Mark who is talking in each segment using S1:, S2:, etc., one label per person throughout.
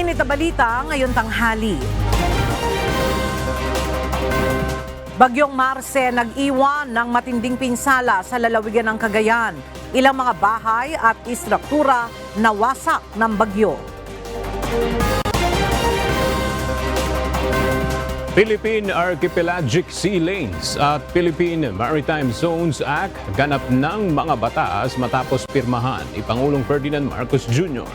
S1: Umiinit na balita ngayon tanghali. Bagyong Marce nag-iwan ng matinding pinsala sa lalawigan ng Cagayan. Ilang mga bahay at istruktura nawasak ng bagyo.
S2: Philippine Archipelagic Sea Lanes at Philippine Maritime Zones Act ganap ng mga batas matapos pirmahan ni Pangulong Ferdinand Marcos Jr.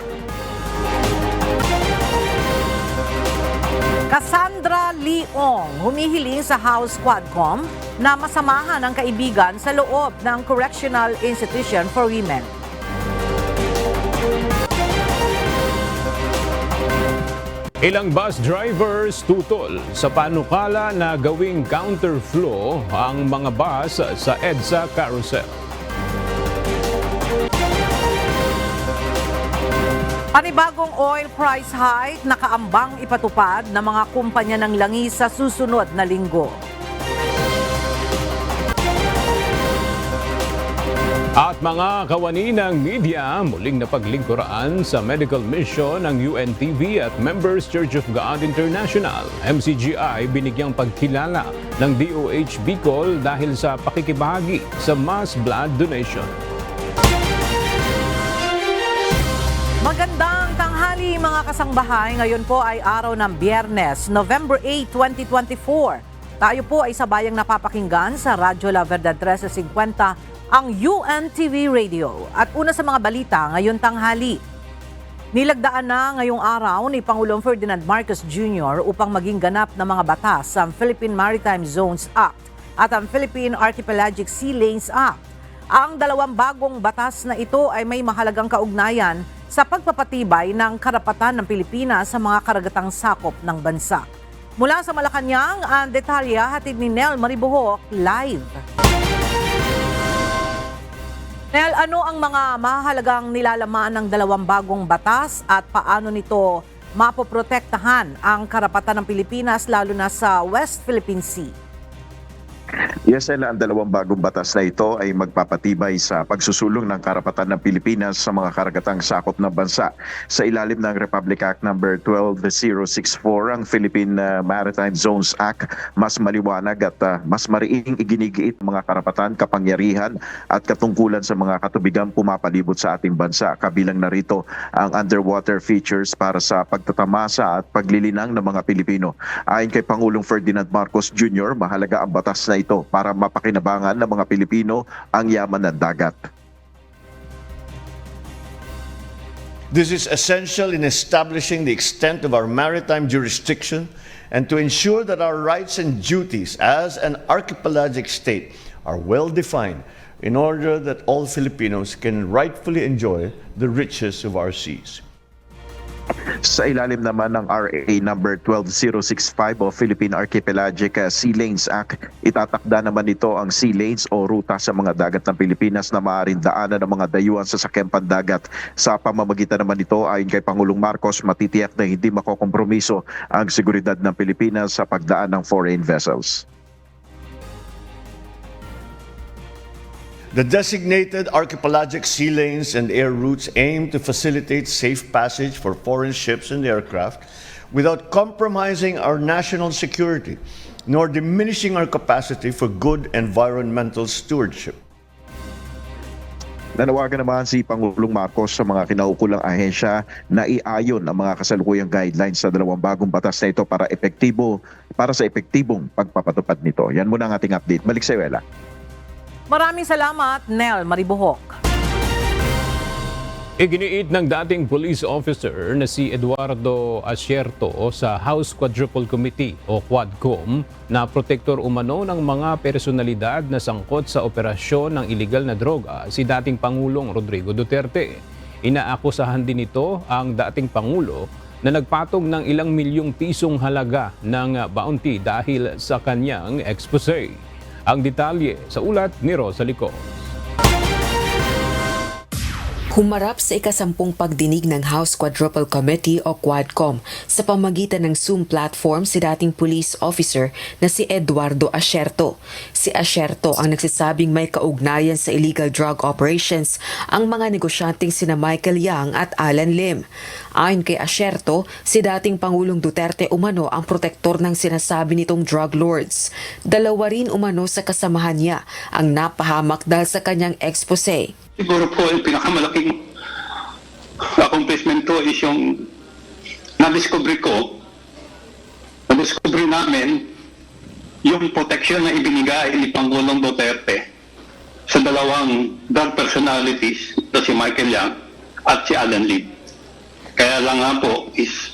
S1: Cassandra Leong humihiling sa House Quadcom na masamahan ang kaibigan sa loob ng Correctional Institution for Women.
S2: Ilang bus drivers tutol sa panukala na gawing counterflow ang mga bus sa EDSA carousel.
S1: Panibagong oil price hike nakaambang ipatupad ng mga kumpanya ng langis sa susunod na linggo.
S2: At mga kawani ng media, muling napaglingkuran sa medical mission ng UNTV at Members Church of God International. MCGI binigyang pagkilala ng DOH Bicol dahil sa pakikibahagi sa mass blood donation.
S1: Magandang tanghali mga kasangbahay. Ngayon po ay araw ng Biyernes, November 8, 2024. Tayo po ay sabayang napapakinggan sa Radyo La Verdad 1350, ang UNTV Radio. At una sa mga balita ngayon tanghali. Nilagdaan na ngayong araw ni Pangulong Ferdinand Marcos Jr. upang maging ganap na mga batas ang Philippine Maritime Zones Act at ang Philippine Archipelagic Sea Lanes Act. Ang dalawang bagong batas na ito ay may mahalagang kaugnayan sa pagpapatibay ng karapatan ng Pilipinas sa mga karagatang sakop ng bansa. Mula sa Malacanang, ang detalya hatid ni Nel Maribuhok live. Nel, ano ang mga mahalagang nilalaman ng dalawang bagong batas at paano nito mapoprotektahan ang karapatan ng Pilipinas lalo na sa West Philippine Sea?
S3: Yes, Ella, ang dalawang bagong batas na ito ay magpapatibay sa pagsusulong ng karapatan ng Pilipinas sa mga karagatang sakop ng bansa. Sa ilalim ng Republic Act No. 12064, ang Philippine Maritime Zones Act, mas maliwanag at mas mariing iginigiit mga karapatan, kapangyarihan at katungkulan sa mga katubigang pumapalibot sa ating bansa. Kabilang narito ang underwater features para sa pagtatamasa at paglilinang ng mga Pilipino. Ayon kay Pangulong Ferdinand Marcos Jr., mahalaga ang batas na ito para mapakinabangan ng mga Pilipino ang yaman ng dagat.
S4: This is essential in establishing the extent of our maritime jurisdiction and to ensure that our rights and duties as an archipelagic state are well defined in order that all Filipinos can rightfully enjoy the riches of our seas.
S3: Sa ilalim naman ng RA number 12065 o Philippine Archipelagic Sea Lanes Act, itatakda naman ito ang sea lanes o ruta sa mga dagat ng Pilipinas na maaaring daanan ng mga dayuhan sa sasakyang pandagat. Sa pamamagitan naman nito, ayon kay Pangulong Marcos, matitiyak na hindi makokompromiso ang seguridad ng Pilipinas sa pagdaan ng foreign vessels.
S4: The designated archipelagic sea lanes and air routes aim to facilitate safe passage for foreign ships and aircraft without compromising our national security, nor diminishing our capacity for good environmental stewardship.
S3: Nanawagan naman si Pangulong Marcos sa mga kinaukulang ahensya na iayon ang mga kasalukuyang guidelines sa dalawang bagong batas na ito para sa epektibong pagpapatupad nito. Yan muna ang ating update. Balik sa iyo, Ella.
S1: Maraming salamat, Nel Maribuhok.
S2: Iginiit ng dating police officer na si Eduardo Asierto sa House Quadruple Committee o Quadcom na protektor umano ng mga personalidad na sangkot sa operasyon ng iligal na droga si dating Pangulong Rodrigo Duterte. Inaakusahan din ito ang dating Pangulo na nagpatong ng ilang milyong pisong halaga ng bounty dahil sa kanyang expose. Ang detalye sa ulat ni Rosa Licos.
S5: Humarap sa ikasampung pagdinig ng House Quadruple Committee o Quadcom sa pamagitan ng Zoom platform si dating police officer na si Eduardo Asierto. Si Asierto ang nagsasabing may kaugnayan sa illegal drug operations ang mga negosyanteng sina Michael Yang at Alan Lim. Ayon kay Asierto, si dating Pangulong Duterte umano ang protektor ng sinasabi nitong drug lords. Dalawa rin umano sa kasamahan niya ang napahamak dahil sa kanyang expose.
S6: Siguro po yung pinakamalaking accomplishment ko is yung na-discover namin yung protection na ibinigay ni Pangulong Duterte sa dalawang drug personalities na si Michael Yang at si Alan Lim. Kaya lang nga po is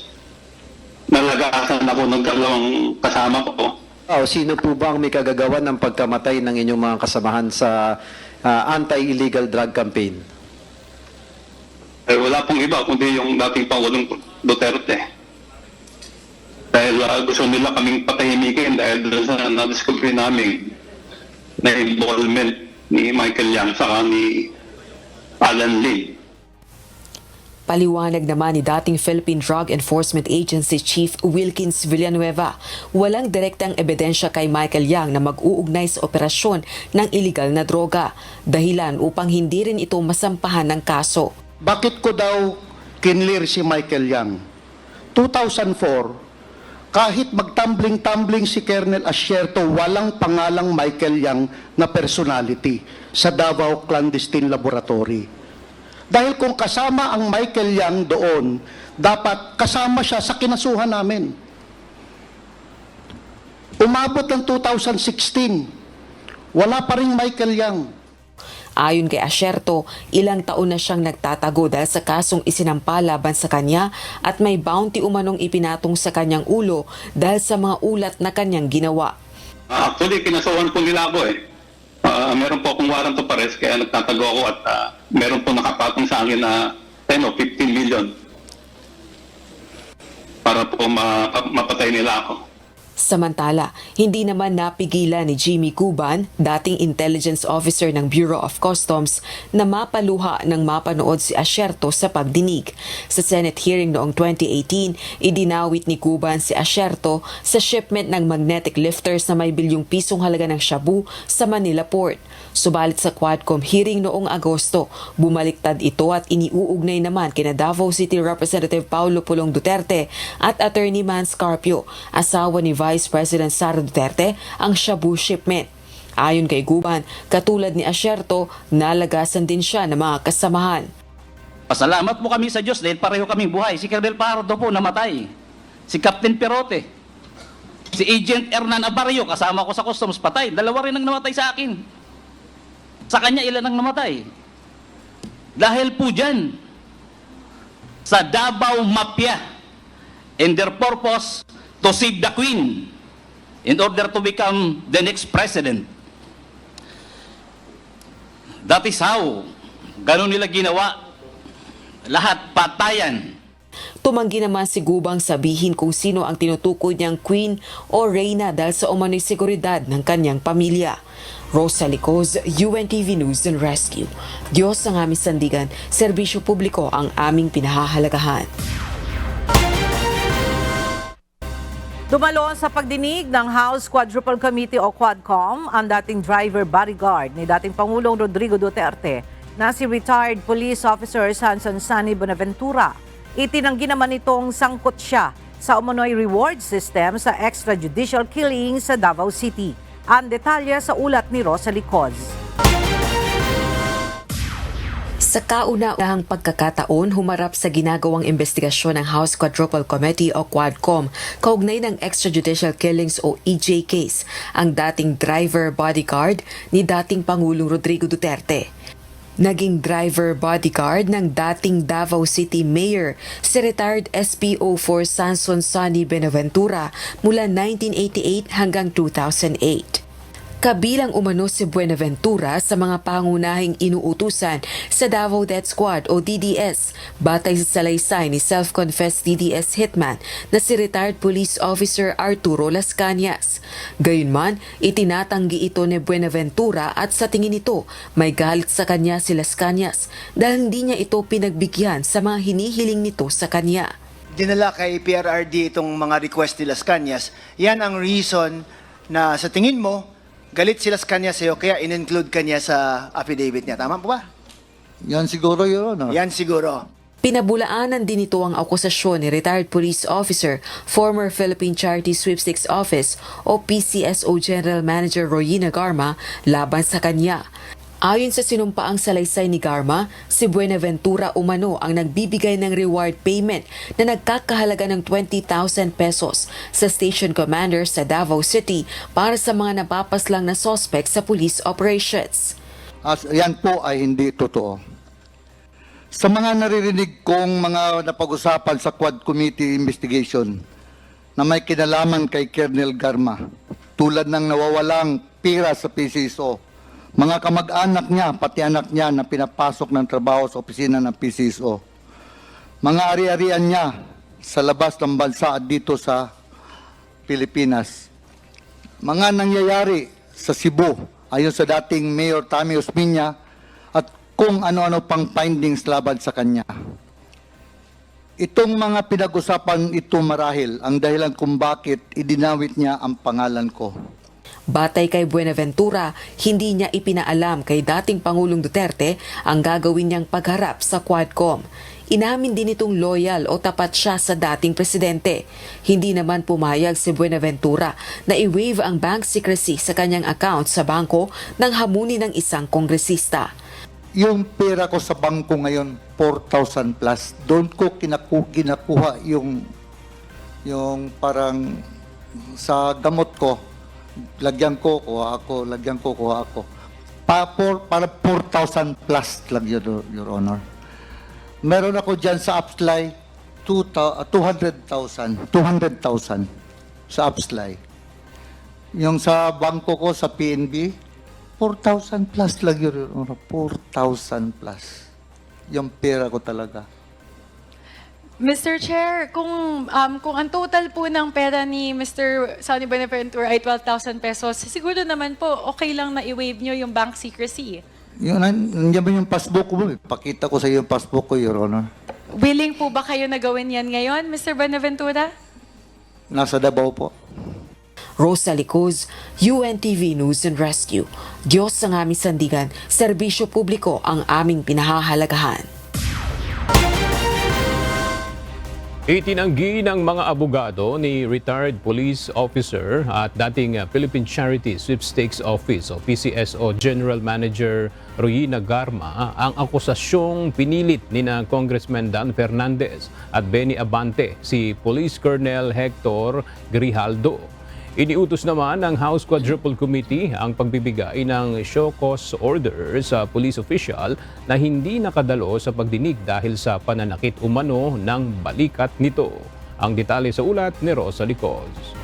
S6: nalagasan ako ng dalawang kasama ko.
S7: Sino po ba ang may kagagawan ng pagkamatay ng inyong mga kasamahan sa anti-illegal drug campaign?
S6: Wala pong iba kundi yung dating Pangulong Duterte. Dahil gusto nila kaming patahimikin dahil sa na-discover namin na involvement ni Michael Yang saka ni Alan Lim.
S5: Paliwanag naman ni dating Philippine Drug Enforcement Agency Chief Wilkins Villanueva, walang direktang ebidensya kay Michael Yang na mag-uugnay sa operasyon ng iligal na droga, dahilan upang hindi rin ito masampahan ng kaso.
S8: Bakit ko daw kinlir si Michael Yang? 2004, kahit magtumbling-tumbling si Colonel Asierto, walang pangalang Michael Yang na personality sa Davao Clandestine Laboratory. Dahil kung kasama ang Michael Yang doon, dapat kasama siya sa kinasuhan namin. Umabot ng 2016, wala pa rin Michael Yang.
S5: Ayon kay Asierto, ilang taon na siyang nagtatago dahil sa kasong isinampa laban sa kanya at may bounty umanong ipinatong sa kanyang ulo dahil sa mga ulat na kanyang ginawa.
S6: Actually, kinasuhan po nila ako eh. Meron po akong warrant of arrest kaya nagtatago ako at meron po nakapatong sa akin na 10 o 15 million para po mapatay nila ako.
S5: Samantala, hindi naman napigilan ni Jimmy Cuban, dating intelligence officer ng Bureau of Customs, na mapaluha ng mapanood si Asierto sa pagdinig. Sa Senate hearing noong 2018, idinawit ni Cuban si Asierto sa shipment ng magnetic lifters na may bilyong pisong halaga ng shabu sa Manila Port. Subalit sa Quadcom hearing noong Agosto, bumaliktad ito at iniuugnay naman kina Davao City Representative Paulo Pulong Duterte at Attorney Man Scarpio, asawa ni Vice President Sara Duterte, ang shabu shipment. Ayon kay Cuban, katulad ni Asierto, nalagasan din siya ng mga kasamahan.
S9: Pasalamat po kami sa Diyos dahil pareho kaming buhay. Si Colonel Pardo po namatay. Si Captain Perote. Si Agent Hernan Abarrio, kasama ko sa customs, patay. Dalawa rin ang namatay sa akin. Sa kanya, ilan ang namatay? Dahil po dyan, sa Davao Mafia, and their purpose to save the Queen in order to become the next president. That is how, ganun nila ginawa. Lahat patayan.
S5: Tumanggi naman si Gubang sabihin kung sino ang tinutukoy niyang queen o reyna dahil sa umano'y seguridad ng kanyang pamilya. Rosa Licoz, UNTV News and Rescue. Diyos ang aming sandigan, serbisyo publiko ang aming pinahahalagahan.
S1: Dumalo sa pagdinig ng House Quadruple Committee o Quadcom ang dating driver bodyguard ni dating Pangulong Rodrigo Duterte na si retired police officer Sanson Sani Bonaventura. Itinanggi naman itong sangkot siya sa umano'y reward system sa extrajudicial killing sa Davao City. Ang detalye sa ulat ni Rosa Licoz.
S5: Sa kauna-unahang pagkakataon, humarap sa ginagawang investigasyon ng House Quadruple Committee o Quadcom kaugnay ng extrajudicial killings o EJ case ang dating driver bodyguard ni dating Pangulong Rodrigo Duterte. Naging driver bodyguard ng dating Davao City Mayor si retired SPO4 Sanson Sani Bonaventura mula 1988 hanggang 2008. Kabilang umano si Buenaventura sa mga pangunahing inuutusan sa Davao Death Squad o DDS batay sa salaysay ni self-confessed DDS hitman na si retired police officer Arturo Las Cañas. Gayunman, itinatanggi ito ni Buenaventura at sa tingin nito may galit sa kanya si Las Cañas dahil hindi niya ito pinagbigyan sa mga hinihiling nito sa kanya.
S10: Dinala kay PRRD itong mga request ni Las Cañas. Yan ang reason na sa tingin mo, galit si Las Cañas sa'yo, kaya in-include ka niya sa affidavit niya. Tama po ba?
S8: Yan siguro, Your Honor.
S10: Yan siguro.
S5: Pinabulaanan din ito ang akusasyon ni retired police officer, former Philippine Charity Sweepstakes Office o PCSO General Manager Royina Garma laban sa kanya. Ayon sa sinumpaang salaysay ni Garma, si Buenaventura umano ang nagbibigay ng reward payment na nagkakahalaga ng 20,000 pesos sa station commander sa Davao City para sa mga napapaslang na suspect sa police operations.
S8: Yan po ay hindi totoo. Sa mga naririnig kong mga napag-usapan sa Quad Committee investigation na may kinalaman kay Colonel Garma, tulad ng nawawalang pira sa PCSO, mga kamag-anak niya, pati anak niya na pinapasok ng trabaho sa opisina ng PCSO, mga ari-arian niya sa labas ng bansa at dito sa Pilipinas, mga nangyayari sa Cebu ayon sa dating Mayor Tammy Osmeña at kung ano-ano pang findings laban sa kanya. Itong mga pinag-usapan ito marahil ang dahilan kung bakit idinawit niya ang pangalan ko.
S5: Batay kay Buenaventura, hindi niya ipinaalam kay dating Pangulong Duterte ang gagawin niyang pagharap sa Quadcom. Inamin din itong loyal o tapat siya sa dating presidente. Hindi naman pumayag si Buenaventura na i-waive ang bank secrecy sa kanyang account sa bangko nang hamunin ng isang kongresista.
S8: Yung pera ko sa bangko ngayon, 4,000 plus. Doon ko kinakuha yung parang sa gamot ko. Lagyan ko, kuha ako, lagyan ko, kuha ako. Para 4,000 plus lang yun, Your Honor. Meron ako dyan sa Upsly, 200,000 sa Upsly. Yung sa bangko ko sa PNB, 4,000 plus lang yun, Your Honor. 4,000 plus. Yung pera ko talaga.
S11: Mr. Chair, kung ang total po ng pera ni Mr. Sonny Buenaventura ay 12,000 pesos, siguro naman po okay lang na i-waive nyo yung bank secrecy.
S8: Yun, nandiyan ba yung passbook ko? Pakita ko sa iyo yung passbook ko, Your Honor.
S11: Willing po ba kayo na gawin yan ngayon, Mr. Buenaventura?
S8: Nasa Davao po.
S5: Rosa Licuz, UNTV News and Rescue. Diyos ang aming sandigan, serbisyo publiko ang aming pinahahalagahan.
S2: Itinanggi ng mga abogado ni retired police officer at dating Philippine Charity Sweepstakes Office o PCSO General Manager Royina Garma ang akusasyong pinilit ni na Congressman Dan Fernandez at Benny Abante si Police Colonel Hector Grijaldo. Iniutos naman ng House Quadruple Committee ang pagbibigay ng show cause order sa police official na hindi nakadalo sa pagdinig dahil sa pananakit umano ng balikat nito. Ang detalye sa ulat ni Rosa Licuz.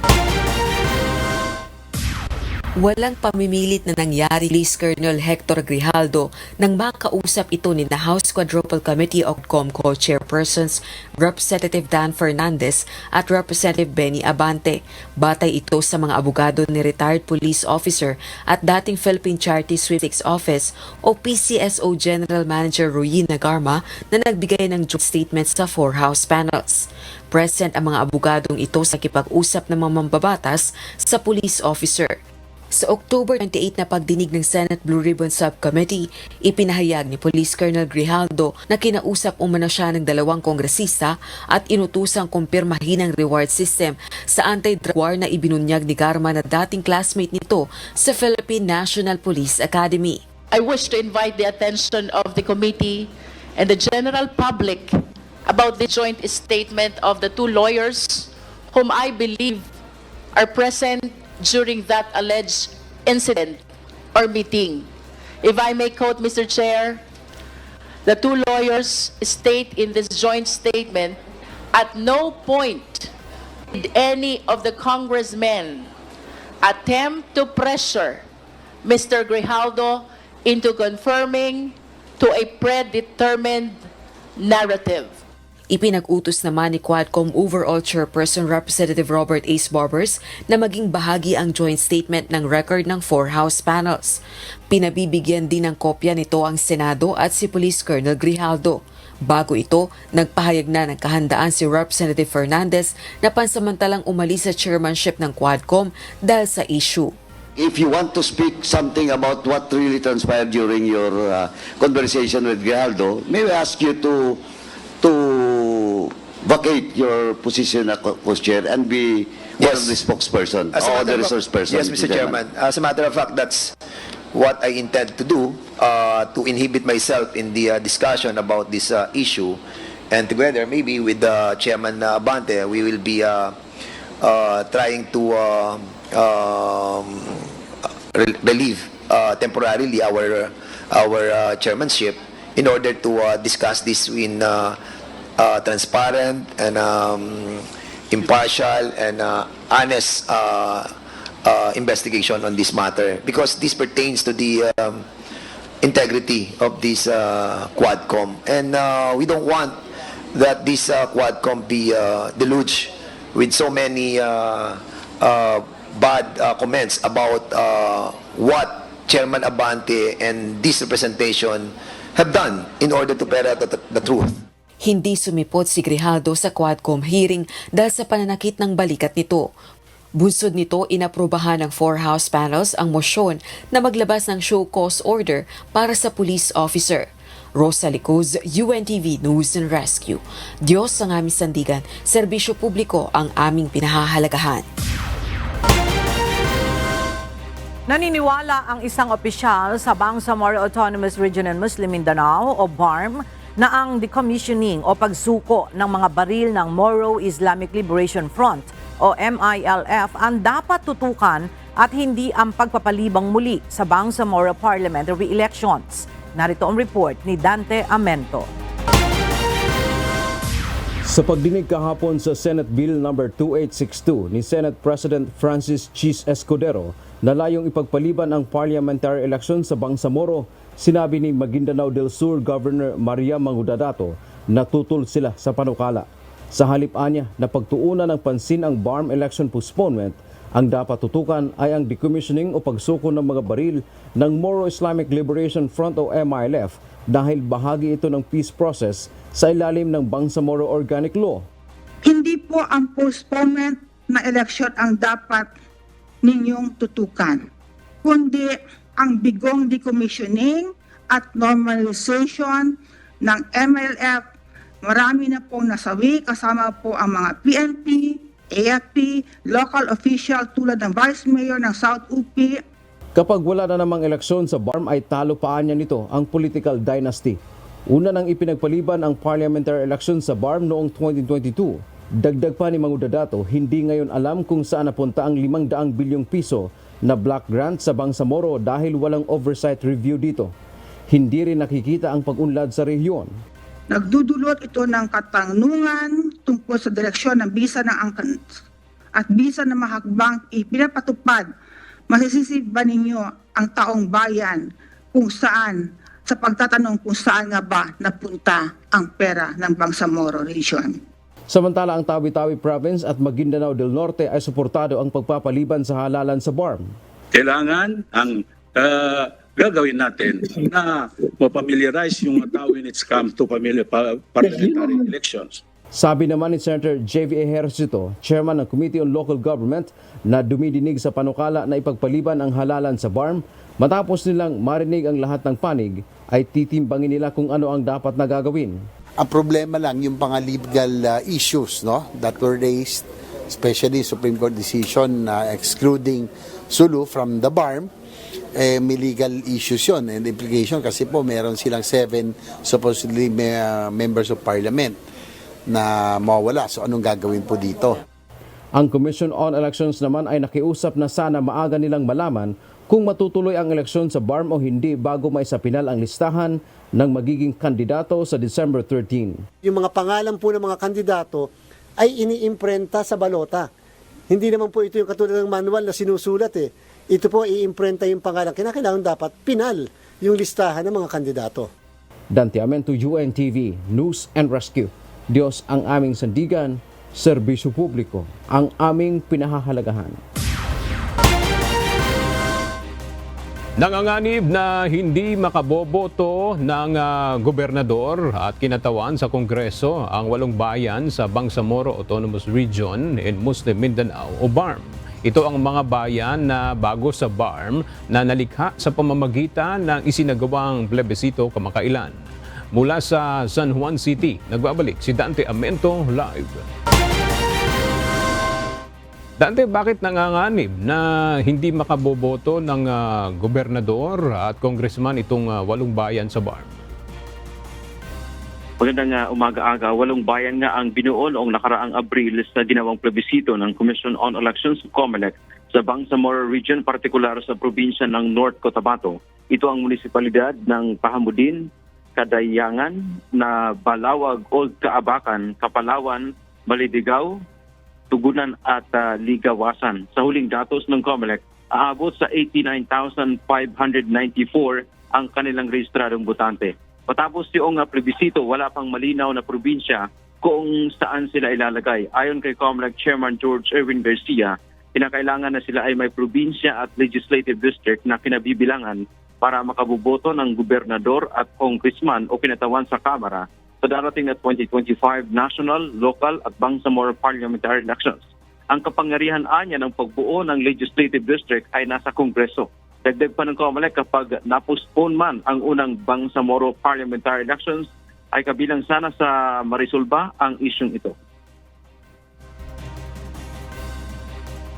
S5: Walang pamimilit na nangyari Police Colonel Hector Grijaldo nang makausap ito ni na House Quadruple Committee o COMCO Chairpersons Representative Dan Fernandez at Representative Benny Abante. Batay ito sa mga abogado ni retired police officer at dating Philippine Charity Sweepstakes Office o PCSO General Manager Royina Garma na nagbigay ng joint statement sa 4 House panels. Present ang mga abogadong ito sa kipag-usap ng mga mambabatas sa police officer. Sa October 28 na pagdinig ng Senate Blue Ribbon Subcommittee, ipinahayag ni Police Colonel Grijaldo na kinausap umano siya ng 2 kongresista at inutusang kumpirmahin ang reward system sa anti-drug war na ibinunyag ni Garma na dating classmate nito sa Philippine National Police Academy.
S12: I wish to invite the attention of the committee and the general public about the joint statement of the 2 lawyers whom I believe are present during that alleged incident or meeting. If I may quote, Mr. Chair, the 2 lawyers state in this joint statement, at no point did any of the congressmen attempt to pressure Mr. Grijaldo into confirming to a predetermined narrative.
S5: Ipinag-utos naman ni Quadcom Overall Chairperson Representative Robert Ace Barbers na maging bahagi ang joint statement ng record ng 4 House panels. Pinabibigyan din ng kopya nito ang Senado at si Police Colonel Grijaldo. Bago ito, nagpahayag na ng kahandaan si Representative Fernandez na pansamantalang umalis sa chairmanship ng Quadcom dahil sa issue.
S13: If you want to speak something about what really transpired during your conversation with Grijaldo, may we ask you to vacate your position as co-chair and be one of the spokesperson or the resource person.
S10: Yes, Mr. Chairman. As a matter of fact, that's what I intend to do, to inhibit myself in the discussion about this issue. And together, maybe with Chairman Abante, we will be trying to relieve temporarily our chairmanship in order to discuss this in transparent and impartial and honest investigation on this matter, because this pertains to the integrity of this Quadcom, and we don't want that this Quadcom be deluged with so many bad comments about what Chairman Abante and this representation have done in order to penetrate the truth.
S5: Hindi sumipot si Grijaldo sa Quadcom hearing dahil sa pananakit ng balikat nito. Bunsod nito, inaprubahan ng 4 House panels ang mosyon na maglabas ng show cause order para sa police officer. Rosa Licuz, UNTV News and Rescue. Diyos ang aming sandigan, serbisyo publiko ang aming pinahahalagahan.
S1: Naniniwala ang isang opisyal sa Bangsamoro Autonomous Region in Muslim Mindanao o BARM na ang decommissioning o pagsuko ng mga baril ng Moro Islamic Liberation Front o MILF ang dapat tutukan at hindi ang pagpapalibang muli sa Bangsamoro parliamentary elections. Narito ang report ni Dante Amento.
S2: Sa pagdinig kahapon sa Senate Bill No. 2862 ni Senate President Francis Chis Escudero na layong ipagpaliban ang parliamentary election sa Bangsamoro, sinabi ni Maguindanao del Sur Governor Maria Mangudadato na tutol sila sa panukala. Sa halip niya na pagtuunan ng pansin ang BARM election postponement, ang dapat tutukan ay ang decommissioning o pagsuko ng mga baril ng Moro Islamic Liberation Front o MILF dahil bahagi ito ng peace process sa ilalim ng Bangsamoro Organic Law.
S14: Hindi po ang postponement na eleksyon ang dapat ninyong tutukan, kundi ang bigong decommissioning at normalization ng MILF. Marami na pong nasawi, kasama po ang mga PNP, AFP, local official tulad ng Vice Mayor ng South UP.
S2: Kapag wala na namang eleksyon sa BARM ay talo paan niya nito ang political dynasty. Una nang ipinagpaliban ang parliamentary election sa BARM noong 2022. Dagdag pa ni Mangudadato, hindi ngayon alam kung saan napunta ang 500 bilyong piso na block grant sa Bangsamoro dahil walang oversight review dito. Hindi rin nakikita ang pag-unlad sa rehiyon.
S14: Nagdudulot ito ng katanungan tungkol sa direksyon ng bisa ng angkan at bisa na mahakbang ipinapatupad. Masisisi ba ninyo ang taong bayan kung saan, sa pagtatanong kung saan nga ba napunta ang pera ng Bangsamoro Region?
S2: Samantala ang Tawi-Tawi Province at Maguindanao del Norte ay suportado ang pagpapaliban sa halalan sa BARM.
S15: Kailangan ang gagawin natin na mapamiliarize yung mga tao when it's come to parliamentary elections.
S2: Sabi naman ni Senator J.V. Ejercito, Chairman ng Committee on Local Government, na dumidinig sa panukala na ipagpaliban ang halalan sa BARM, matapos nilang marinig ang lahat ng panig, ay titimbangin nila kung ano ang dapat na gagawin.
S16: Ang problema lang yung mga legal issues, no, that were raised, especially Supreme Court decision excluding Sulu from the BARM. May legal issues yun and implication kasi po meron silang 7 supposedly members of parliament na mawawala. So anong gagawin po dito?
S2: Ang Commission on Elections naman ay nakiusap na sana maaga nilang malaman kung matutuloy ang eleksyon sa BARM o hindi bago maisapinal ang listahan ng magiging kandidato sa December 13.
S17: Yung mga pangalan po ng mga kandidato ay iniimprenta sa balota. Hindi naman po ito yung katulad ng manual na sinusulat . ito po iimprenta yung pangalan. Kinakailangan dapat pinal yung listahan ng mga kandidato.
S18: Dante Amento, UNTV, News and Rescue. Diyos ang aming sandigan, serbisyo publiko ang aming pinahahalagahan.
S2: Nanganganib na hindi makaboboto ng gobernador at kinatawan sa Kongreso ang 8 bayan sa Bangsamoro Autonomous Region in Muslim Mindanao o BARM. Ito ang mga bayan na bago sa BARM na nalikha sa pamamagitan ng isinagawang plebisito kamakailan. Mula sa San Juan City, nagbabalik si Dante Amento live. Dante, bakit nanganganib na hindi makaboboto ng gobernador at congressman itong 8 bayan sa BARM?
S19: Magandang umaga-aga. 8 bayan nga ang binuo noong nakaraang Abril sa ginawang plebisito ng Commission on Elections COMELEC sa Bangsamoro Region, partikular sa probinsya ng North Cotabato. Ito ang munisipalidad ng Pahamudin, Kadayangan, na Balawag, Old Kaabakan, Kapalawan, Malidigaw, Tugunan at Ligawasan. Sa huling datos ng COMELEC, aabot sa 89,594 ang kanilang rehistradong botante. Matapos yung plebisito, wala pang malinaw na probinsya kung saan sila ilalagay. Ayon kay COMELEC Chairman George Erwin Garcia, kinakailangan na sila ay may probinsya at legislative district na kinabibilangan para makaboboto ng gobernador at congressman o kinatawan sa Kamara sa darating na 2025 national, local at Bangsamoro parliamentary elections. Ang kapangyarihan anya ng pagbuo ng legislative district ay nasa Kongreso. Dagdag pa ng COMELEC, kapag napostpone man ang unang Bangsamoro parliamentary elections, ay kabilang sana sa marisolba ang isyong ito.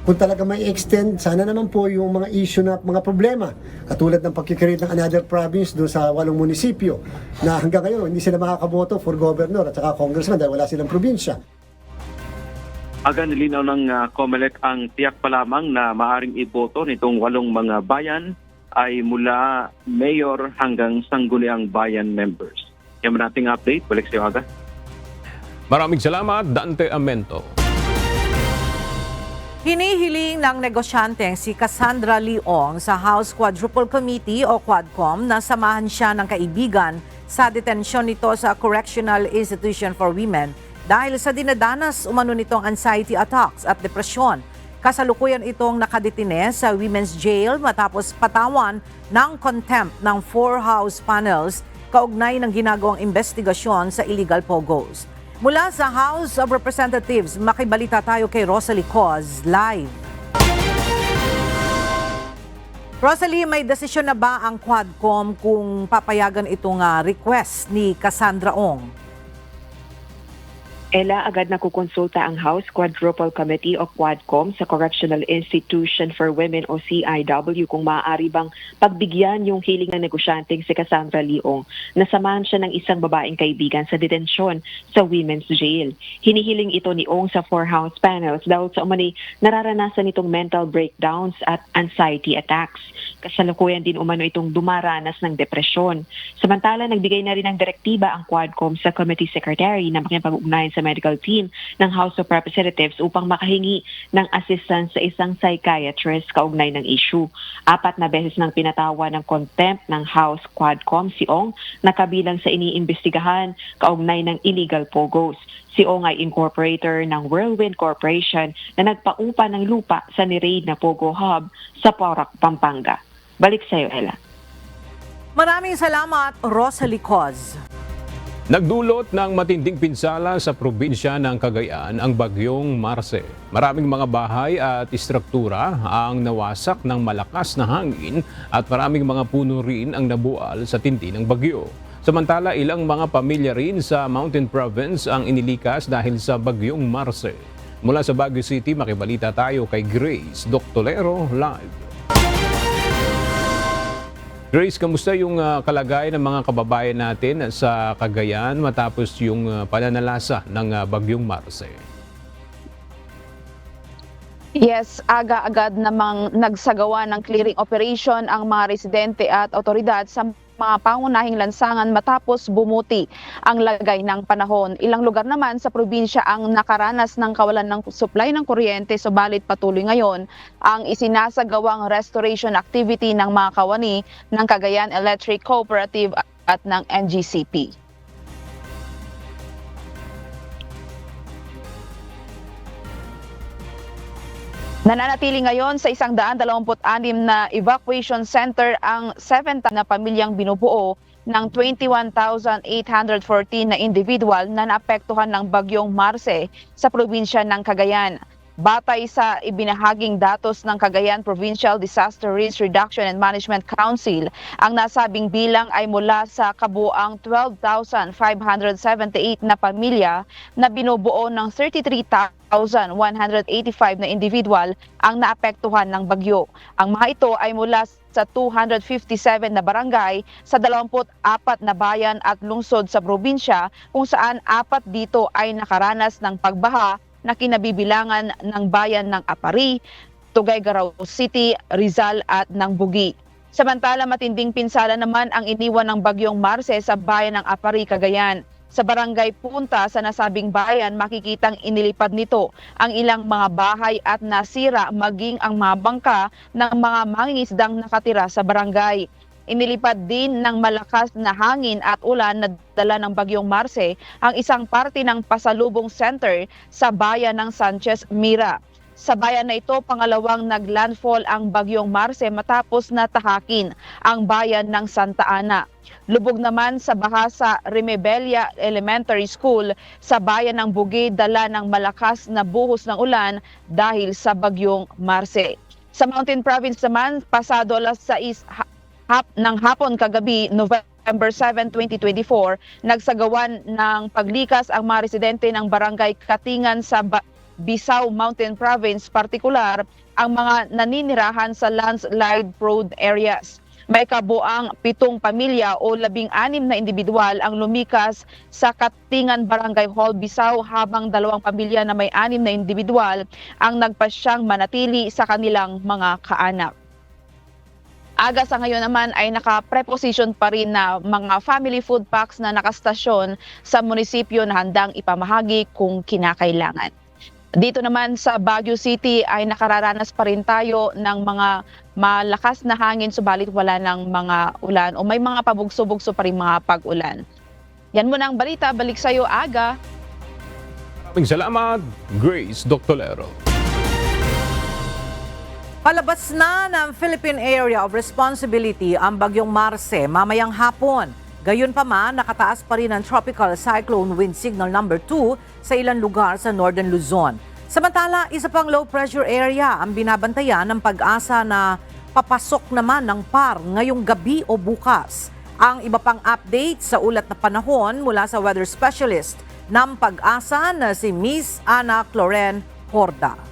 S17: Kung talaga may extend, sana naman po yung mga issue na mga problema, katulad ng pagkikreate ng another province doon sa 8 munisipyo, na hanggang ngayon hindi sila makakaboto for governor at saka congressman dahil wala silang probinsya.
S19: Aga nilinaw ng COMELEC ang tiyak pa lamang na maaring iboto nitong 8 mga bayan ay mula mayor hanggang sangguniang bayan members. Yan man nating update. Balik sa iyo, Aga.
S2: Maraming salamat, Dante Amento.
S1: Hinihiling ng negosyanteng si Cassandra Leong sa House Quadruple Committee o Quadcom na samahan siya ng kaibigan sa detensyon nito sa Correctional Institution for Women dahil sa dinadanas umano nitong anxiety attacks at depresyon. Kasalukuyan itong nakadetine sa women's jail matapos patawan ng contempt ng 4 House panels kaugnay ng ginagawang investigasyon sa illegal pogos. Mula sa House of Representatives, makibalita tayo kay Rosalie Coz live. Rosalie, may desisyon na ba ang Quadcom kung papayagan itong request ni Cassandra Ong?
S20: Ella, agad na kukonsulta ang House Quadruple Committee o Quadcom sa Correctional Institution for Women o CIW kung maaari bang pagbigyan yung hiling ng negosyanteng si Cassandra Leong na samahan siya ng isang babaeng kaibigan sa detensyon sa women's jail. Hinihiling ito ni Ong sa 4 House panels dahil sa umani nararanasan itong mental breakdowns at anxiety attacks. Kasalukuyan din umano itong dumaranas ng depresyon. Samantala, nagbigay na rin ng direktiba ang Quadcom sa Committee Secretary na makipag-ugnayan sa medical team ng House of Representatives upang makahingi ng assistance sa isang psychiatrist kaugnay ng issue. 4 na beses nang pinatawa ng contempt ng House Quadcom si Ong na kabilang sa iniimbestigahan kaugnay ng illegal pogos. Si Ong ay incorporator ng Whirlwind Corporation na nagpaupa ng lupa sa ni-raid na Pogo Hub sa Porac, Pampanga. Balik sa iyo, Ella.
S1: Maraming salamat, Rosalie Coz.
S2: Nagdulot ng matinding pinsala sa probinsya ng Cagayan ang bagyong Marce. Maraming mga bahay at istruktura ang nawasak ng malakas na hangin at maraming mga puno rin ang nabual sa tindi ng bagyo. Samantala, ilang mga pamilya rin sa Mountain Province ang inilikas dahil sa bagyong Marce. Mula sa Baguio City, makibalita tayo kay Grace Doctolero live. Grace, kamusta yung kalagayan ng mga kababayan natin sa Cagayan matapos yung pananalasa ng bagyong Marce?
S21: Yes, aga-agad namang nagsagawa ng clearing operation ang mga residente at otoridad sa mga pangunahing lansangan matapos bumuti ang lagay ng panahon. Ilang lugar naman sa probinsya ang nakaranas ng kawalan ng supply ng kuryente, subalit patuloy ngayon ang isinasagawang restoration activity ng mga kawani ng Cagayan Electric Cooperative at ng NGCP. Nananatili ngayon sa 126 na evacuation center ang 7 na pamilyang binubuo ng 21,814 na individual na naapektuhan ng bagyong Marce sa probinsya ng Cagayan. Batay sa ibinahaging datos ng Cagayan Provincial Disaster Risk Reduction and Management Council, ang nasabing bilang ay mula sa kabuang 12,578 na pamilya na binubuo ng 33,185 na individual ang naapektuhan ng bagyo. Ang mga ito ay mula sa 257 na barangay sa 24 na bayan at lungsod sa probinsya, kung saan 4 dito ay nakaranas ng pagbaha na kinabibilangan ng bayan ng Apari, Tuguegarao City, Rizal at ng Bugi. Samantala, matinding pinsala naman ang iniwan ng bagyong Marce sa bayan ng Apari, Cagayan. Sa barangay Punta sa nasabing bayan, makikitang inilipad nito ang ilang mga bahay at nasira maging ang mga bangka ng mga mangingisdang nakatira sa barangay. Inilipad din ng malakas na hangin at ulan na dala ng bagyong Marce ang isang parte ng pasalubong center sa bayan ng Sanchez Mira. Sa bayan na ito, pangalawang naglandfall ang bagyong Marce matapos na tahakin ang bayan ng Santa Ana. Lubog naman sa baha sa Remebelia Elementary School sa bayan ng Bugi, dala ng malakas na buhos ng ulan dahil sa bagyong Marce. Sa Mountain Province naman, pasado alas 6 ng hapon kagabi, November 7, 2024, nagsagawan ng paglikas ang mga residente ng barangay Katingan sa Bisao Mountain Province, partikular ang mga naninirahan sa landslide-prone areas. May kabuang 7 pamilya o 16 na individual ang lumikas sa Katingan Barangay Hall, Bisao, habang 2 pamilya na may 6 na individual ang nagpasyang manatili sa kanilang mga kaanak. Aga sa ngayon naman ay naka-preposition pa rin na mga family food packs na nakastasyon sa munisipyo na handang ipamahagi kung kinakailangan. Dito naman sa Baguio City ay nakararanas pa rin tayo ng mga malakas na hangin, subalit wala ng mga ulan o may mga pabugso-bugso pa rin mga pag-ulan. Yan muna ang balita. Balik sa iyo, Aga.
S2: Maraming salamat, Grace Doctolero.
S1: Palabas na ng Philippine Area of Responsibility ang bagyong Marce mamayang hapon. Gayunpaman, nakataas pa rin ang Tropical Cyclone Wind Signal number 2 sa ilang lugar sa Northern Luzon. Samantala, isa pang low pressure area ang binabantayan ng Pag-asa na papasok naman ng PAR ngayong gabi o bukas. Ang iba pang update sa ulat na panahon mula sa weather specialist ng Pag-asa na si Miss Ana Cloren Horda.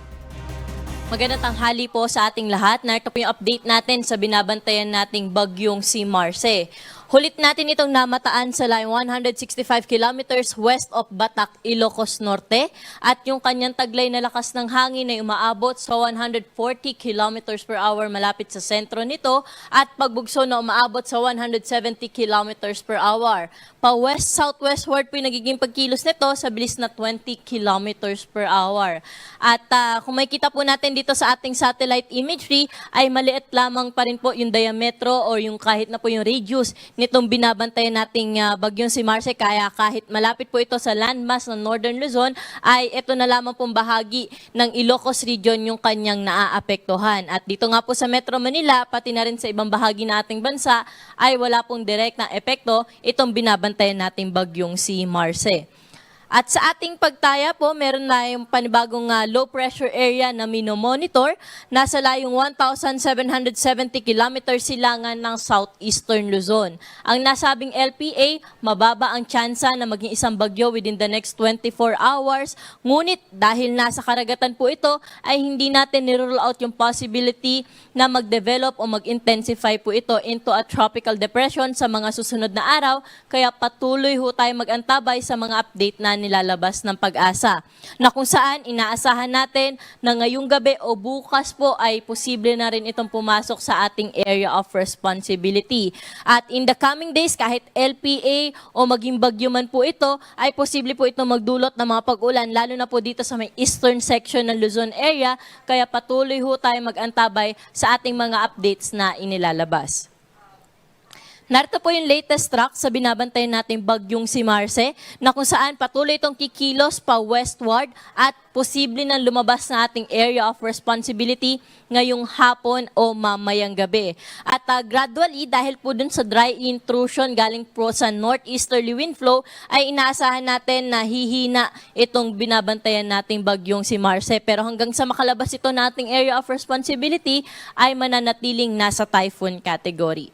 S22: Magandang tanghali po sa ating lahat. Narito po yung update natin sa binabantayan nating bagyong si Marce. Hulit natin itong namataan sa line 165 kilometers west of Batac, Ilocos Norte, at yung kanyang taglay na lakas ng hangin ay umaabot sa 140 kilometers per hour malapit sa sentro nito at pagbugso na umaabot sa 170 kilometers per hour. Pa-west-southwestward po yung nagiging pagkilos nito sa bilis na 20 kilometers per hour. At kung makikita po natin dito sa ating satellite imagery ay maliit lamang pa rin po yung diametro or yung kahit na po yung radius nitong binabantayan nating bagyong si Marce, kaya kahit malapit po ito sa landmass ng Northern Luzon ay ito na lamang pong bahagi ng Ilocos region yung kanyang naaapektuhan. At dito nga po sa Metro Manila, pati na rin sa ibang bahagi ng ating bansa ay wala pong direct na epekto itong binabantayan nating bagyong si Marce. At sa ating pagtaya po, meron na yung panibagong low pressure area na minomonitor. Nasa layong 1,770 kilometers silangan ng southeastern Luzon. Ang nasabing LPA, mababa ang tsansa na maging isang bagyo within the next 24 hours. Ngunit dahil nasa karagatan po ito, ay hindi natin nirule out yung possibility na mag-develop o mag-intensify po ito into a tropical depression sa mga susunod na araw. Kaya patuloy ho tayo mag-antabay sa mga update na nilalabas ng Pag-asa, na kung saan inaasahan natin na ngayong gabi o bukas po ay posible na rin itong pumasok sa ating area of responsibility. At in the coming days, kahit LPA o maging bagyo man po ito, ay posible po ito magdulot ng mga pag-ulan, lalo na po dito sa may eastern section ng Luzon area, kaya patuloy ho tayo mag-antabay sa ating mga updates na inilalabas. Narito po yung latest track sa binabantayan nating bagyong si Marce, na kung saan patuloy itong kikilos pa westward at posible na lumabas na ating area of responsibility ngayong hapon o mamayang gabi. At gradually, dahil po dun sa dry intrusion galing po sa northeasterly wind flow, ay inaasahan natin na hihina itong binabantayan nating bagyong si Marce. Pero hanggang sa makalabas ito nating area of responsibility, ay mananatiling nasa typhoon category.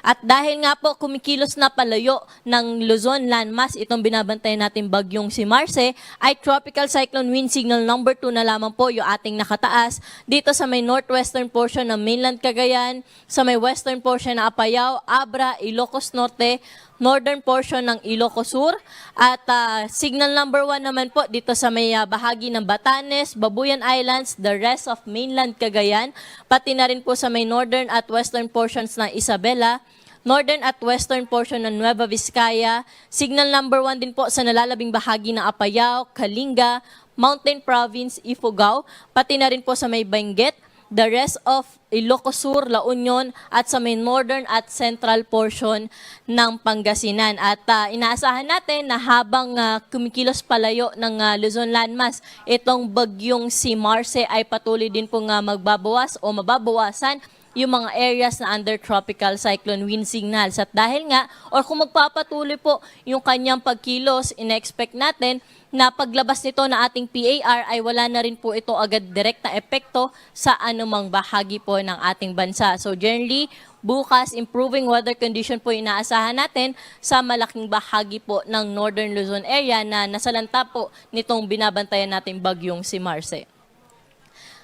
S22: At dahil nga po kumikilos na palayo ng Luzon landmass itong binabantayan natin bagyong si Marce, ay tropical cyclone wind signal number 2 na lamang po yung ating nakataas dito sa may northwestern portion ng mainland Cagayan, sa may western portion ng Apayao, Abra, Ilocos Norte, northern portion ng Ilocos Sur, at signal number 1 naman po dito sa may bahagi ng Batanes, Babuyan Islands, the rest of mainland Cagayan, pati na rin po sa may northern at western portions ng Isabela, northern at western portion ng Nueva Vizcaya, signal number 1 din po sa nalalabing bahagi ng Apayao, Kalinga, Mountain Province, Ifugao, pati na rin po sa may Benguet, the rest of Ilocos Sur, La Union, at sa may northern at central portion ng Pangasinan. At inaasahan natin na habang kumikilos palayo ng Luzon landmass, itong bagyong si Marce ay patuloy din po magbabawas o mababawasan yung mga areas na under tropical cyclone wind signals. At dahil nga, or kung magpapatuloy po yung kanyang pagkilos, ina-expect natin na paglabas nito na ating PAR ay wala na rin po ito agad direct na epekto sa anumang bahagi po ng ating bansa. So generally, bukas, improving weather condition po inaasahan natin sa malaking bahagi po ng Northern Luzon area na nasalanta po nitong binabantayan nating bagyong si Marce.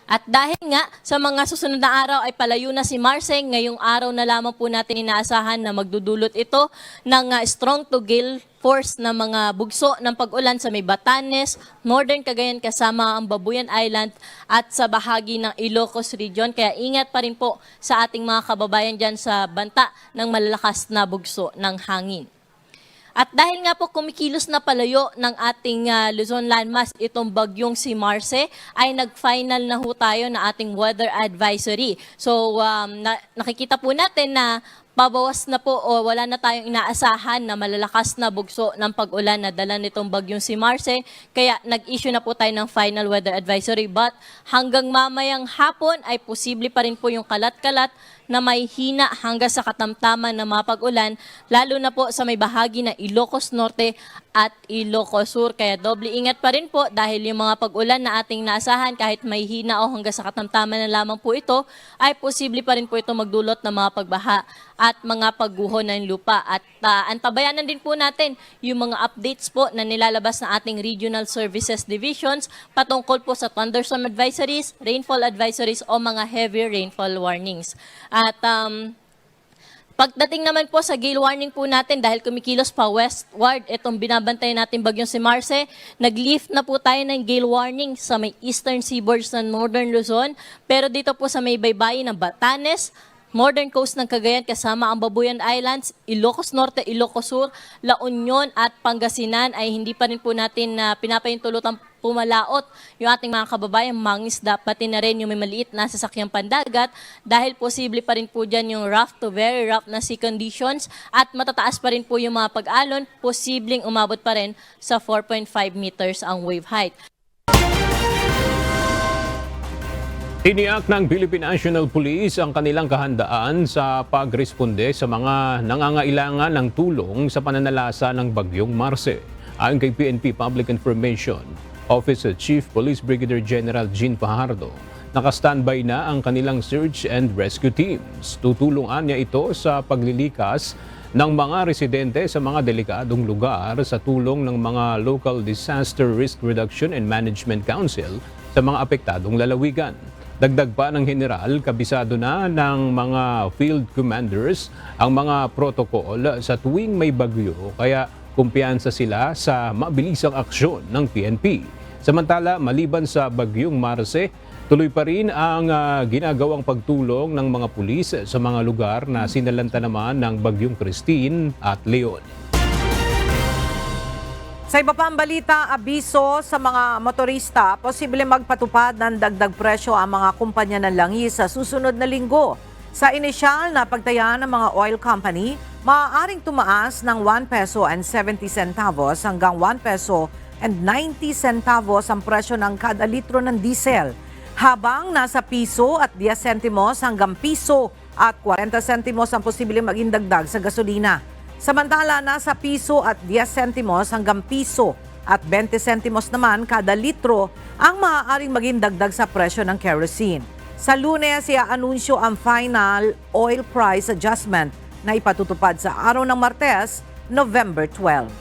S22: At dahil nga sa mga susunod na araw ay palayo na si Marce, ngayong araw na lamang po natin inaasahan na magdudulot ito ng strong to gale force na mga bugso ng pag-ulan sa may Batanes, Northern Cagayan kasama ang Babuyan Island at sa bahagi ng Ilocos Region. Kaya ingat pa rin po sa ating mga kababayan dyan sa banta ng malalakas na bugso ng hangin. At dahil nga po kumikilos na palayo ng ating Luzon landmass itong bagyong si Marce, ay nag-final na ho tayo na ating weather advisory. So nakikita po natin na pabawas na po o wala na tayong inaasahan na malalakas na bugso ng pag-ulan na dala nitong bagyong si Marce. Kaya nag-issue na po tayo ng final weather advisory. But hanggang mamayang hapon ay posible pa rin po yung kalat-kalat na may hina hanggang sa katamtaman na mga pag-ulan, lalo na po sa may bahagi na Ilocos Norte at Ilocos Sur. Kaya doble ingat pa rin po dahil yung mga pag-ulan na ating naasahan kahit may hina o hanggang sa katamtaman na lamang po ito, ay posible pa rin po ito magdulot ng mga pagbaha at mga pagguho ng lupa. At antabayanan din po natin yung mga updates po na nilalabas na ating regional services divisions patungkol po sa thunderstorm advisories, rainfall advisories o mga heavy rainfall warnings. At pagdating naman po sa gale warning po natin, dahil kumikilos pa westward itong binabantayan natin bagyong si Marce, nag-lift na po tayo ng gale warning sa may eastern seaboards ng Northern Luzon, pero dito po sa may baybayin ng Batanes, northern coast ng Cagayan kasama ang Babuyan Islands, Ilocos Norte, Ilocos Sur, La Union at Pangasinan ay hindi pa rin po natin pinapahintulutang pumalaot yung ating mga kababayan mangisda, pati na rin yung may maliit na sasakyang pandagat dahil posible pa rin po dyan yung rough to very rough na sea conditions at matataas pa rin po yung mga pag-alon, posibleng umabot pa rin sa 4.5 meters ang wave height.
S2: Tiniyak ng Philippine National Police ang kanilang kahandaan sa pagresponde sa mga nangangailangan ng tulong sa pananalasa ng bagyong Marce. Ayon kay PNP Public Information Office Chief Police Brigadier General Jean Fajardo, naka-standby na ang kanilang search and rescue teams. Tutulungan niya ito sa paglilikas ng mga residente sa mga delikadong lugar sa tulong ng mga Local Disaster Risk Reduction and Management Council sa mga apektadong lalawigan. Dagdag pa ng General, kabisado na ng mga field commanders ang mga protocol sa tuwing may bagyo, kaya kumpiyansa sila sa mabilisang aksyon ng PNP. Samantala, maliban sa bagyong Marce, tuloy pa rin ang ginagawang pagtulong ng mga pulis sa mga lugar na sinalanta naman ng bagyong Christine at Leon.
S1: Sa iba pang balita, abiso sa mga motorista, posible magpatupad ng dagdag presyo ang mga kumpanya ng langis sa susunod na linggo. Sa inisyal na pagtaya ng mga oil company, maaaring tumaas ng 1 peso and 70 centavos hanggang 1 peso and 90 centavos ang presyo ng kada litro ng diesel, habang nasa piso at 10 sentimos hanggang piso at 40 sentimos ang posibleng maging dagdag sa gasolina. Samantala, nasa piso at 10 sentimos hanggang piso at 20 sentimos naman kada litro ang maaaring maging dagdag sa presyo ng kerosene. Sa Lunes, i-anunsyo ang final oil price adjustment na ipatutupad sa araw ng Martes, November 12.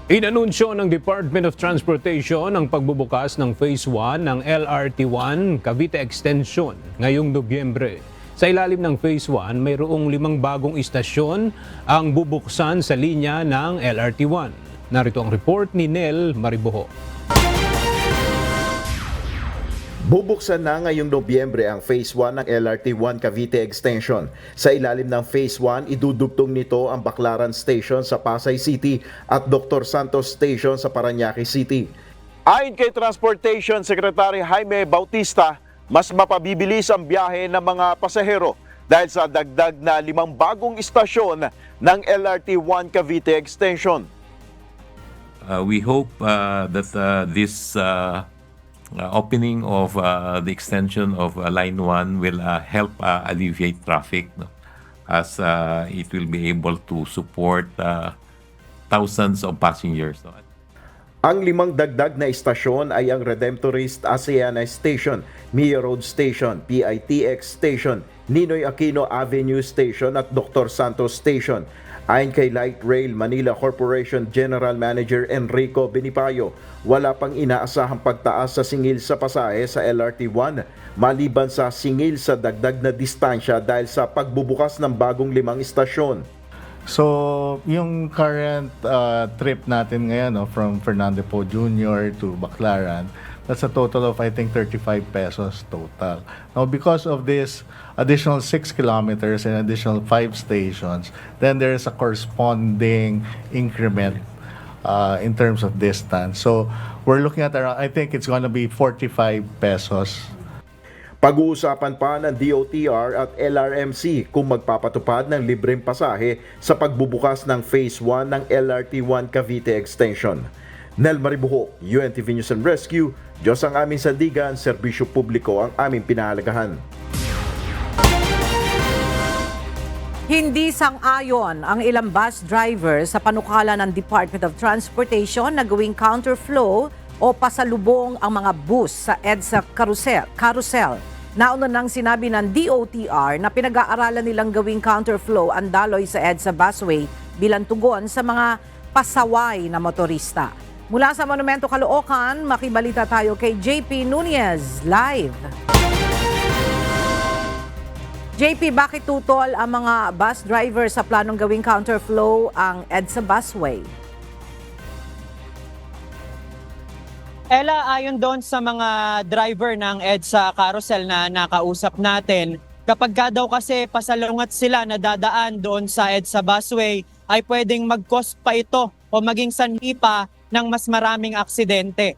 S2: Inanunsyo ng Department of Transportation ang pagbubukas ng Phase 1 ng LRT1 Cavite Extension ngayong Nobyembre. Sa ilalim ng Phase 1, mayroong 5 bagong istasyon ang bubuksan sa linya ng LRT1. Narito ang report ni Nel Mariboho.
S3: Bubuksan na ngayong Nobyembre ang Phase 1 ng LRT1 Cavite Extension. Sa ilalim ng Phase 1, idudugtong nito ang Baclaran Station sa Pasay City at Dr. Santos Station sa Parañaque City.
S4: Ayon kay Transportation Secretary Jaime Bautista, mas mapabibilis ang biyahe ng mga pasahero dahil sa dagdag na 5 bagong istasyon ng LRT1 Cavite Extension.
S23: We hope that this opening of the extension of Line 1 will help alleviate traffic, no? As it will be able to support thousands of passengers. No?
S3: Ang 5 dagdag na istasyon ay ang Redemptorist Asiana Station, Mia Road Station, PITX Station, Ninoy Aquino Avenue Station at Dr. Santos Station. Ayon kay Light Rail Manila Corporation General Manager Enrico Benipayo, wala pang inaasahang pagtaas sa singil sa pasahe sa LRT1 maliban sa singil sa dagdag na distansya dahil sa pagbubukas ng bagong 5 istasyon.
S24: So, yung current trip natin ngayon, no, from Fernando Po Jr. to Baclaran, that's a total of, I think, 35 pesos total. Now, because of this additional 6 kilometers and additional 5 stations, then there is a corresponding increment in terms of distance. So, we're looking at around, I think it's going to be 45 pesos.
S3: Pag-uusapan pa ng DOTR at LRMC kung magpapatupad ng libreng pasahe sa pagbubukas ng Phase 1 ng LRT1 Cavite Extension. Nel Maribuho, UNTV News and Rescue, Diyos ang aming sandigan, serbisyo publiko ang aming pinahalagahan.
S1: Hindi sang-ayon ang ilang bus driver sa panukala ng Department of Transportation na gawing counterflow o pasalubong ang mga bus sa EDSA carousel. Nauna nang sinabi ng DOTR na pinag-aaralan nilang gawing counterflow ang daloy sa EDSA busway bilang tugon sa mga pasaway na motorista. Mula sa Monumento Caloocan, makibalita tayo kay JP Nunez live. JP, bakit tutol ang mga bus driver sa planong gawing counterflow ang EDSA busway?
S25: Ella, ayon doon sa mga driver ng EDSA carousel na nakausap natin, kapag ka daw kasi pasalungat sila na dadaan doon sa EDSA busway, ay pwedeng mag-cause pa ito o maging sanhi pa ng mas maraming aksidente.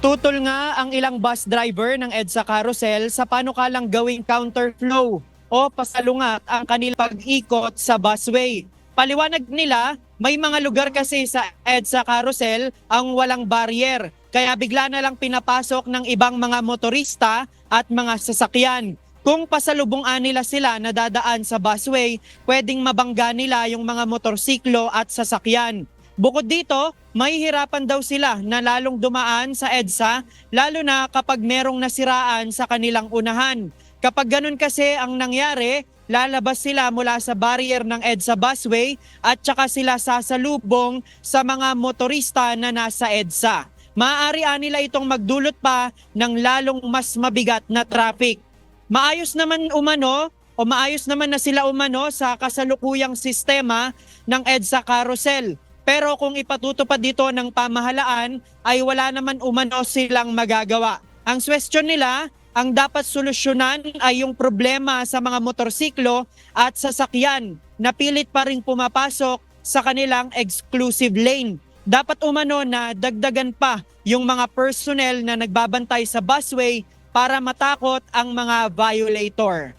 S25: Tutol nga ang ilang bus driver ng EDSA carousel sa panukalang gawing counterflow o pasalungat ang kanilang pag-ikot sa busway. Paliwanag nila, may mga lugar kasi sa EDSA carousel ang walang barrier, kaya bigla na lang pinapasok ng ibang mga motorista at mga sasakyan. Kung pasalubong nila sila na dadaan sa busway, pwedeng mabangga nila yung mga motorsiklo at sasakyan. Bukod dito, mahihirapan daw sila na lalong dumaan sa EDSA, lalo na kapag merong nasiraan sa kanilang unahan. Kapag ganun kasi ang nangyari, lalabas sila mula sa barrier ng EDSA busway at saka sila sasalubong sa mga motorista na nasa EDSA. Maaari nila itong magdulot pa ng lalong mas mabigat na traffic. Maayos naman umano o o maayos naman na sila umano sa kasalukuyang sistema ng EDSA Carousel. Pero kung ipatutupad dito ng pamahalaan ay wala naman umano silang magagawa. Ang question nila, ang dapat solusyonan ay yung problema sa mga motorsiklo at sasakyan na pilit pa rin pumapasok sa kanilang exclusive lane. Dapat umano na dagdagan pa yung mga personnel na nagbabantay sa busway para matakot ang mga violator.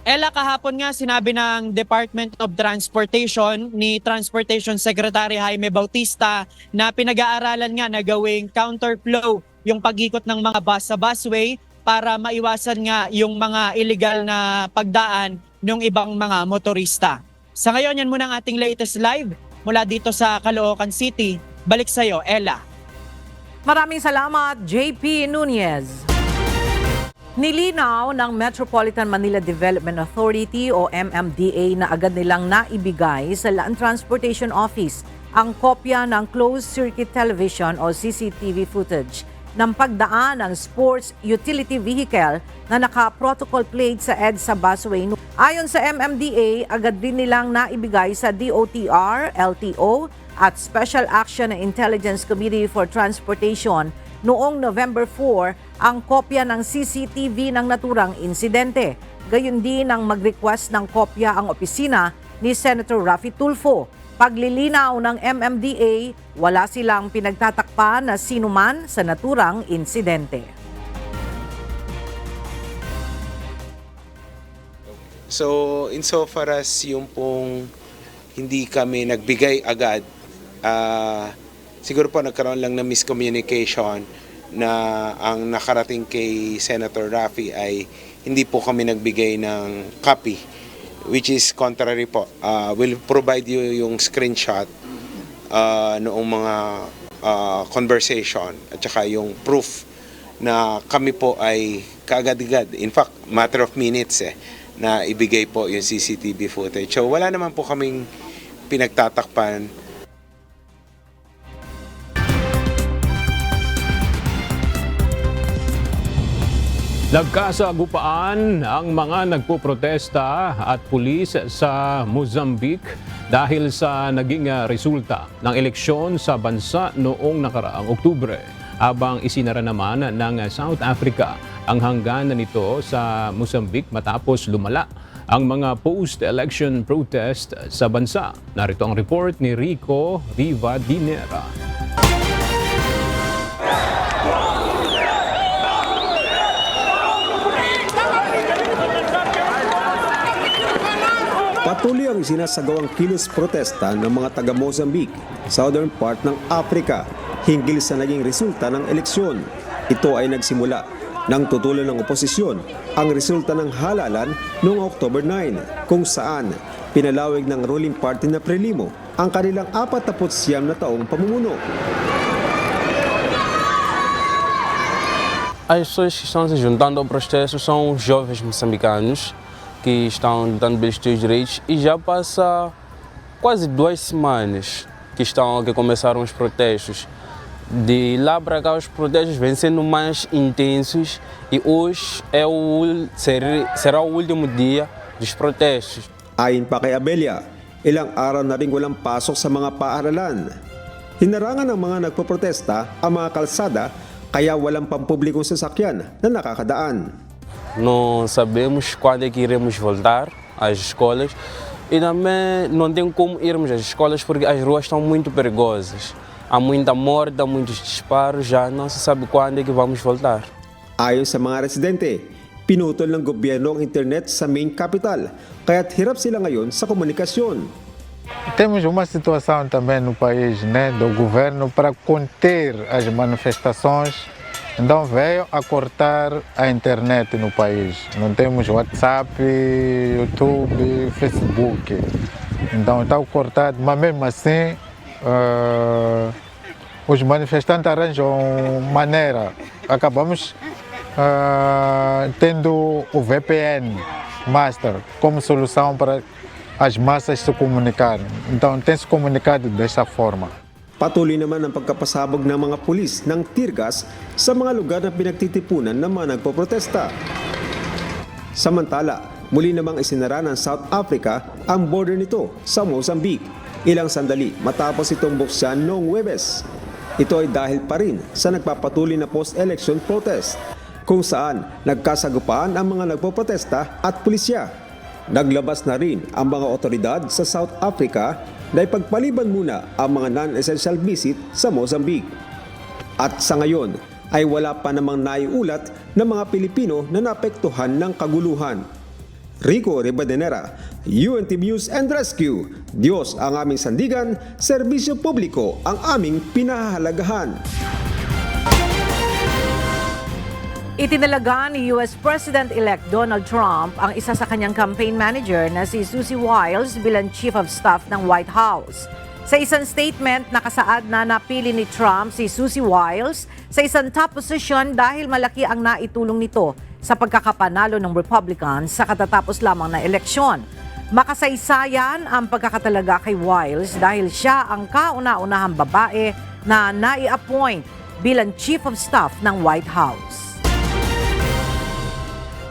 S25: Ella, kahapon nga sinabi ng Department of Transportation ni Transportation Secretary Jaime Bautista na pinag-aaralan nga na gawing counterflow yung pag-ikot ng mga bus sa busway para maiwasan nga yung mga illegal na pagdaan ng ibang mga motorista. Sa ngayon, yan muna ang ating latest live mula dito sa Caloocan City. Balik sa'yo, Ella.
S1: Maraming salamat, JP Nunez. Nilinaw ng Metropolitan Manila Development Authority o MMDA na agad nilang naibigay sa Land Transportation Office ang kopya ng closed circuit television o CCTV footage ng pagdaan ng sports utility vehicle na naka-protocol plate sa EDSA busway. Ayon sa MMDA, agad din nilang naibigay sa DOTR, LTO at Special Action and Intelligence Committee for Transportation noong November 4 ang kopya ng CCTV ng naturang insidente. Gayon din ang mag-request ng kopya ang opisina ni Senator Raffy Tulfo. Paglilinaw ng MMDA, wala silang pinagtatakpan na sinuman sa naturang insidente.
S6: So, insofar as yung pong hindi kami nagbigay agad, siguro po nagkaroon lang ng miscommunication na ang nakarating kay Senator Raffy ay hindi po kami nagbigay ng copy, which is contrary po. We'll provide you yung screenshot noong mga conversation at saka yung proof na kami po ay kaagad-agad, in fact, matter of minutes na ibigay po yung CCTV footage. So wala naman po kaming pinagtatakpan.
S2: Nagkasagupaan ang mga nagpoprotesta at pulis sa Mozambique dahil sa naging resulta ng eleksyon sa bansa noong nakaraang Oktubre. Habang isinara naman ng South Africa ang hangganan nito sa Mozambique matapos lumala ang mga post-election protest sa bansa. Narito ang report ni Rico Rivadinera.
S7: Patuloy ang isinasagawang kilos protesta ng mga taga-Mozambique, southern part ng Africa, hinggil sa naging resulta ng eleksyon. Ito ay nagsimula nang tutulan ng oposisyon ang resulta ng halalan noong October 9, kung saan pinalawig ng ruling party na Frelimo ang kanilang 49 na taong pamumuno.
S8: As pessoas que estão se juntando ao protesto são os jovens moçambicanos que estão lutando pelos seus direitos e já passa quase 2 semanas que começaram os protestos. De lá para cá os protestos vêm sendo mais intensos e hoje será o último dia dos protestos.
S7: Ayon pa kay Abelia, ilang araw na rin walang pasok sa mga paaralan. Hinarangan ng mga nagpoprotesta ang mga kalsada kaya walang pampublikong sasakyan na nakakadaan.
S8: Não sabemos quando é que iremos voltar às escolas e também não tem como irmos às escolas porque as ruas estão muito perigosas. Há muita morte, há muitos disparos, já não se sabe quando é que vamos voltar.
S7: Ayon sa mga residente, pinutol ng gobyerno ang internet sa main capital, kaya't hirap sila ngayon sa komunikasyon.
S9: Temos uma situação também no país, né, do governo para conter as manifestações. Então veio a cortar a internet no país. Não temos WhatsApp, YouTube, Facebook. Então está cortado, mas mesmo assim os manifestantes arranjam maneira. Acabamos tendo o VPN Master como solução para as massas se comunicarem. Então tem se comunicado dessa forma.
S7: Patuloy naman ang pagkapasabog ng mga pulis ng tear gas sa mga lugar na pinagtitipunan ng mga nagpoprotesta. Samantala, muli namang isinara ng South Africa ang border nito sa Mozambique. Ilang sandali matapos itong buksan noong Huwebes. Ito ay dahil pa rin sa nagpapatuloy na post-election protest, kung saan nagkasagupaan ang mga nagpoprotesta at pulisya. Naglabas na rin ang mga otoridad sa South Africa na ipagpaliban muna ang mga non-essential visit sa Mozambique. At sa ngayon ay wala pa namang naiulat ng mga Pilipino na naapektuhan ng kaguluhan. Rico Ribadenera, UNTV News and Rescue. Diyos ang aming sandigan, serbisyo publiko ang aming pinahahalagahan.
S1: Itinalaga ni US President-elect Donald Trump ang isa sa kanyang campaign manager na si Susie Wiles bilang Chief of Staff ng White House. Sa isang statement, nakasaad na napili ni Trump si Susie Wiles sa isang top position dahil malaki ang naitulong nito sa pagkakapanalo ng Republicans sa katatapos lamang na eleksyon. Makasaysayan ang pagkakatalaga kay Wiles dahil siya ang kauna-unahang babae na nai-appoint bilang Chief of Staff ng White House.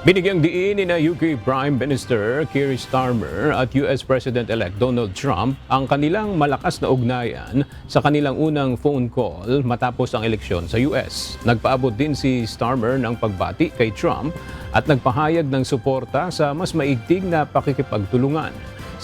S2: Binigyang diin ni UK Prime Minister Keir Starmer at US President-elect Donald Trump ang kanilang malakas na ugnayan sa kanilang unang phone call matapos ang eleksyon sa US. Nagpaabot din si Starmer ng pagbati kay Trump at nagpahayag ng suporta sa mas maigting na pakikipagtulungan.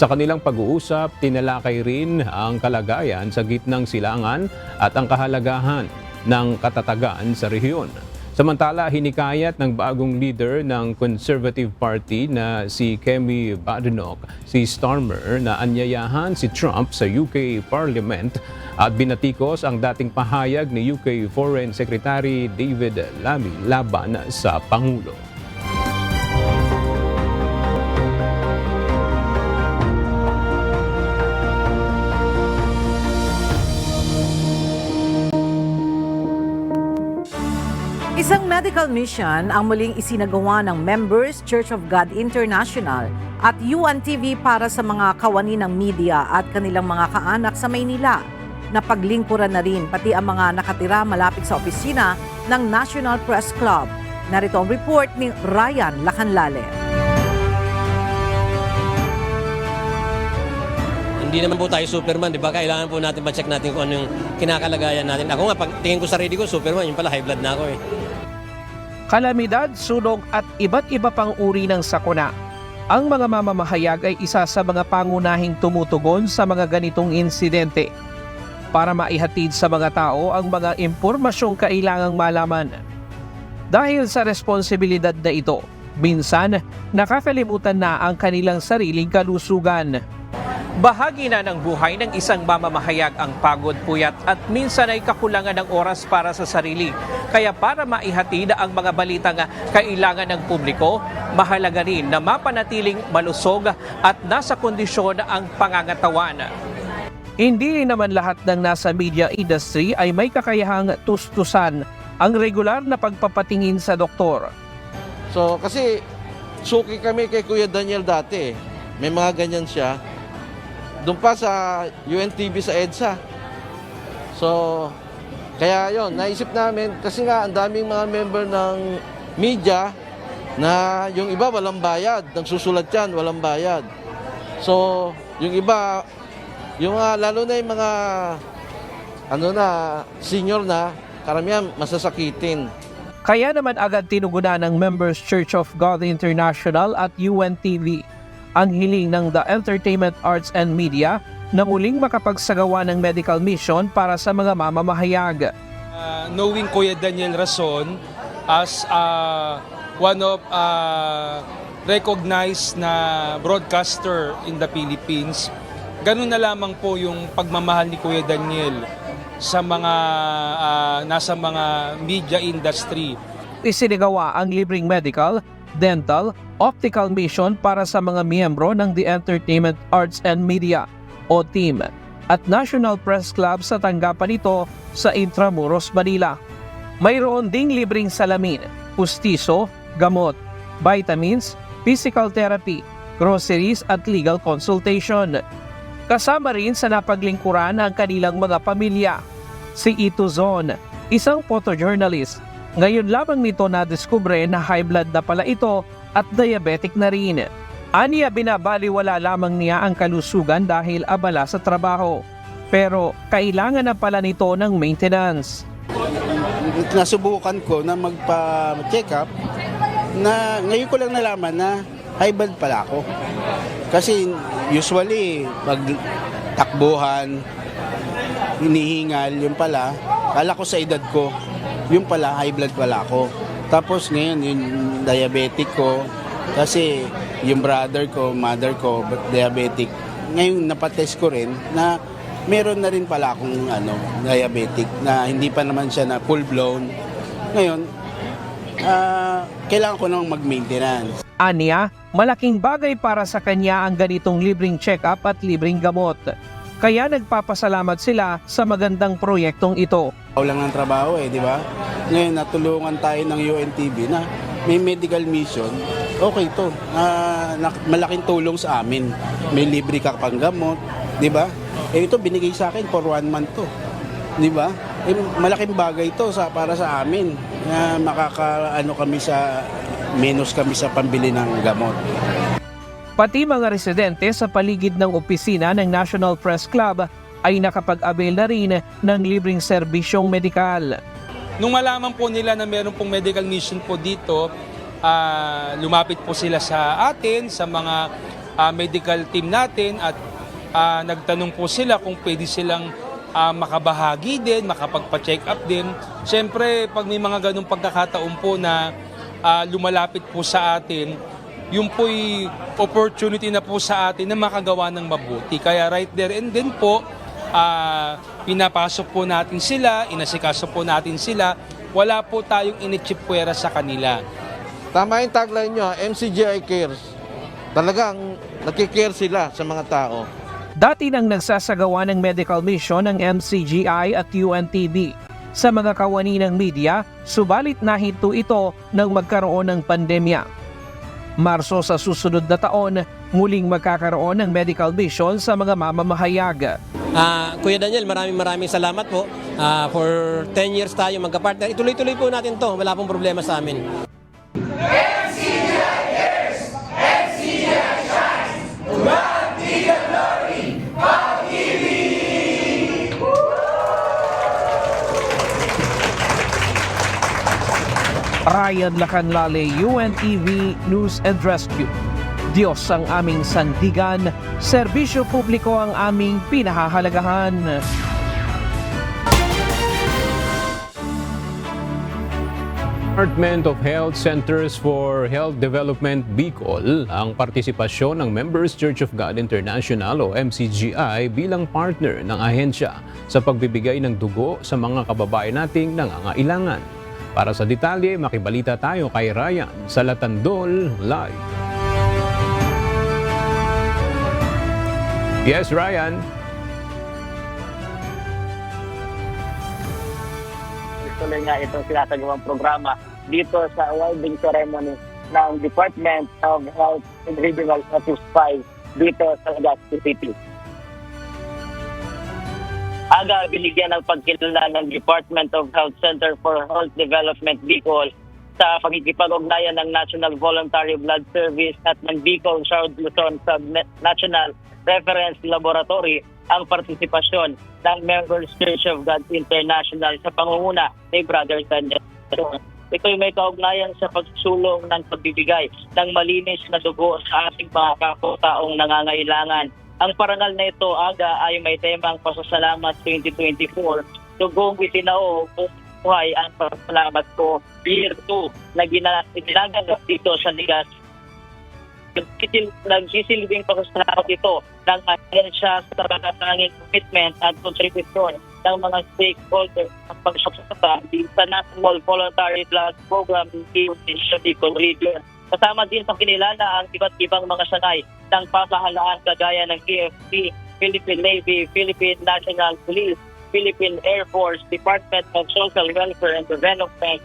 S2: Sa kanilang pag-uusap, tinalakay rin ang kalagayan sa gitnang silangan at ang kahalagahan ng katatagan sa rehiyon. Samantala, hinikayat ng bagong leader ng Conservative Party na si Kemi Badenoch si Starmer na anyayahan si Trump sa UK Parliament at binatikos ang dating pahayag ni UK Foreign Secretary David Lammy laban sa Pangulo.
S1: Isang medical mission ang muling isinagawa ng Members Church of God International at UNTV para sa mga kawani ng media at kanilang mga kaanak sa Maynila. Napaglingkuran na rin pati ang mga nakatira malapit sa opisina ng National Press Club. Narito ang report ni Ryan Lacanlale.
S5: Hindi naman po tayo Superman, di ba? Kailangan po natin ma-check natin kung ano yung kinakalagayan natin. Ako nga, pag tingin ko sa sarili ko, Superman, yung pala high blood na ako eh.
S10: Kalamidad, sunog at iba't iba pang uri ng sakuna. Ang mga mamamahayag ay isa sa mga pangunahing tumutugon sa mga ganitong insidente para maihatid sa mga tao ang mga impormasyong kailangang malaman. Dahil sa responsibilidad na ito, minsan nakakalimutan na ang kanilang sariling kalusugan. Bahagi na ng buhay ng isang mamamahayag ang pagod, puyat at minsan ay kakulangan ng oras para sa sarili. Kaya para maihatid ang mga balitang kailangan ng publiko, mahalaga rin na mapanatiling malusog at nasa kondisyon ang pangangatawan. Hindi rin naman lahat ng nasa media industry ay may kakayahang tustusan ang regular na pagpapatingin sa doktor.
S11: So kasi suki kami kay Kuya Daniel dati. May mga ganyan siya. Doon pa sa UNTV sa EDSA. So, kaya yon naisip namin, kasi nga ang daming mga member ng media na yung iba walang bayad, nagsusulat yan, walang bayad. So, yung iba, yung lalo na yung mga senior na, karamihan masasakitin.
S10: Kaya naman agad tinugunan ng Members Church of God International at UNTV ang hiling ng The Entertainment Arts and Media na muling makapagsagawa ng medical mission para sa mga mamamahayag.
S12: Knowing Kuya Daniel Rason as one of recognized na broadcaster in the Philippines, ganun na lamang po yung pagmamahal ni Kuya Daniel sa mga nasa mga media industry.
S10: Isinagawa ang libreng medical, dental, optical mission para sa mga miyembro ng The Entertainment Arts and Media o TEAM at National Press Club sa tanggapan nito sa Intramuros, Manila. Mayroon ding libreng salamin, pustiso, gamot, vitamins, physical therapy, groceries at legal consultation. Kasama rin sa napaglingkuran ang kanilang mga pamilya. Si Ito Zon, isang photojournalist, ngayon lamang nito nadiskubre na high blood na pala ito at diabetic na rin. Aniya binabaliwala lamang niya ang kalusugan dahil abala sa trabaho. Pero kailangan na pala nito ng maintenance.
S13: Nasubukan ko na magpa-check up na ngayon ko lang nalaman na high blood pala ako. Kasi usually pag takbuhan, hinihingal, yun pala, kala ko sa edad ko, yun pala high blood pala ako. Tapos ngayon yung diabetic ko, kasi yung brother ko, mother ko, diabetic. Ngayon napatest ko rin na meron na rin pala akong diabetic na hindi pa naman siya na full blown. Ngayon, kailangan ko nang mag-maintenance.
S10: Aniya, malaking bagay para sa kanya ang ganitong libreng check-up at libreng gamot. Kaya nagpapasalamat sila sa magandang proyektong ito.
S13: Walang ng trabaho di ba? Ngayon natulungan tayo ng UNTV na may medical mission. Okay to. Malaking tulong sa amin. May libre ka pang gamot, di ba? Ito binigay sa akin for 1 month to. Di ba? Malaking bagay to para sa amin. Menos kami sa pambili ng gamot.
S10: Pati mga residente sa paligid ng opisina ng National Press Club ay nakapag-avail na rin ng libreng serbisyong medikal.
S12: Nung malaman po nila na meron pong medical mission po dito, lumapit po sila sa atin, sa mga medical team natin at nagtanong po sila kung pwede silang makabahagi din, makapagpa-check up din. Siyempre, pag may mga ganung pagkakataon po na lumalapit po sa atin, yung po'y opportunity na po sa atin na makagawa ng mabuti. Kaya right there and then po, pinapasok po natin sila, inasikaso po natin sila, wala po tayong initsipwera sa kanila.
S11: Tama yung tagline nyo, MCGI Cares. Talagang nakikare sila sa mga tao.
S10: Dati nang nagsasagawa ng medical mission ng MCGI at UNTV sa mga kawani ng media, subalit nahinto ito nang magkaroon ng pandemya. Marso sa susunod na taon, muling magkakaroon ng medical mission sa mga mamamahayag.
S5: Kuya Daniel, maraming salamat po. For 10 years tayo magka-partner. Ituloy-tuloy po natin to. Wala pong problema sa amin.
S10: Ryan Lacanlale, UNTV News and Rescue. Diyos ang aming sandigan, serbisyo publiko ang aming pinahahalagahan.
S2: Department of Health Centers for Health Development Bicol ang partisipasyon ng Members Church of God International o MCGI bilang partner ng ahensya sa pagbibigay ng dugo sa mga kababayan nating nangangailangan. Para sa detalye, makibalita tayo kay Ryan sa Latandol Live. Yes, Ryan.
S14: Tuloy nga itong sinasagawang programa dito sa awarding ceremony ng Department of Health and Regional Office 5 dito sa Legazpi City. Aga binigyan ng pagkilala ng Department of Health Center for Health Development Bicol sa pagkikipag-ugnayan ng National Voluntary Blood Service at ng Bicol South Luzon National Reference Laboratory ang partisipasyon ng Members Church of God International sa pangunguna ni Brother Daniel. Ito'y may kaugnayan sa pagsulong ng pagbibigay ng malinis na dugo sa ating mga kapwa-taong nangangailangan. Ang parangal na ito, Aga, ay may temang Pasasalamat 2024. Dugong itinao kung buhay ang pasasalamat ko. Year 2 na ginaganap dito sa Legazpi. Nagsisilbing pasasalamat ito ng ahensya sa pagkatanging commitment at contribution ng mga stakeholders ng pagsaksata sa National Voluntary Blood Program in the Bicol Region. Kasama din sa kinilala ang iba't ibang mga sanay ng pamahalaan kagaya ng KFC, Philippine Navy, Philippine National Police, Philippine Air Force, Department of Social Welfare and Development,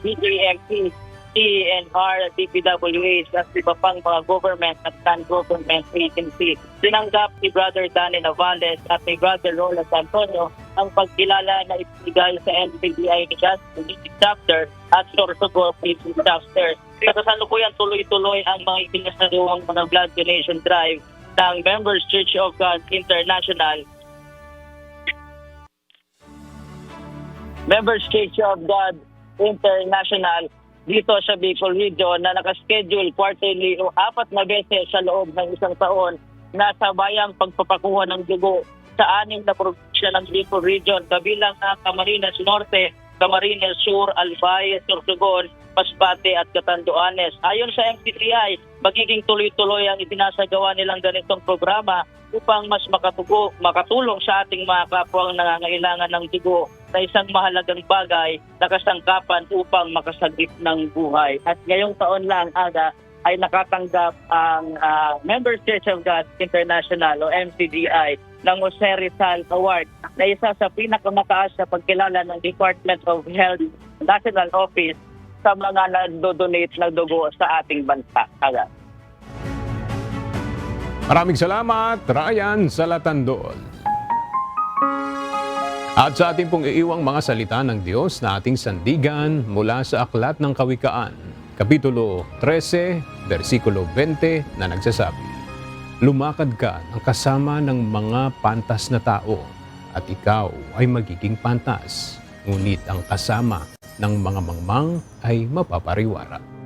S14: DJMP, CNR, DPWH at iba pang mga government at non-government agency. Tinanggap ni Brother Danny Navales at ni Brother Roland Antonio ang pagkilala na ibigay sa NCBI ni Gaston Chapter at Sorsogon Chapter. Sa kasalukuyan tuloy-tuloy ang mga itinasagawang mga blood donation drive ng Members Church of God International. Members Church of God International dito sa Bicol Region na nakaschedule quarterly o 4 na beses sa loob ng isang taon na sabayang pagpapakuha ng dugo sa 6 na probinsya ng Bicol Region kabilang ang Camarines Norte, Camarines Sur, Albay, Sorsogon, Masbate at Catanduanes. Ayon sa MCTI, magiging tuloy-tuloy ang itinasagawa nilang ganitong programa upang mas makatulong sa ating mga kapwang nangangailangan ng dugo na isang mahalagang bagay na kasangkapan upang makasagip ng buhay. At ngayong taon lang ay nakatanggap ang Members Church of God International o MCDI ng Jose Rizal Award na isa sa pinakamataas na pagkilala ng Department of Health National Office sa mga nagdo-donate ng dugo sa ating bansa.
S2: Maraming salamat, Ryan Salatandol. At sa ating pong iiwang mga salita ng Diyos na ating sandigan mula sa Aklat ng Kawikaan, Kapitulo 13, versikulo 20 na nagsasabi, lumakad ka ng kasama ng mga pantas na tao at ikaw ay magiging pantas, ngunit ang kasama ng mga mangmang ay mapapariwara.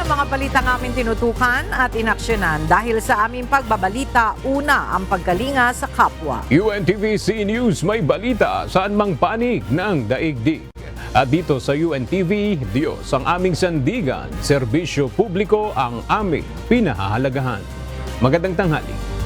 S1: Mga balitang aming tinutukan at inaksyonan dahil sa aming pagbabalita, una ang pagkalinga sa kapwa.
S2: UNTV News may balita saan mang panig ng daigdig. At dito sa UNTV, Diyos ang aming sandigan, serbisyo publiko ang aming pinahahalagahan. Magandang tanghali.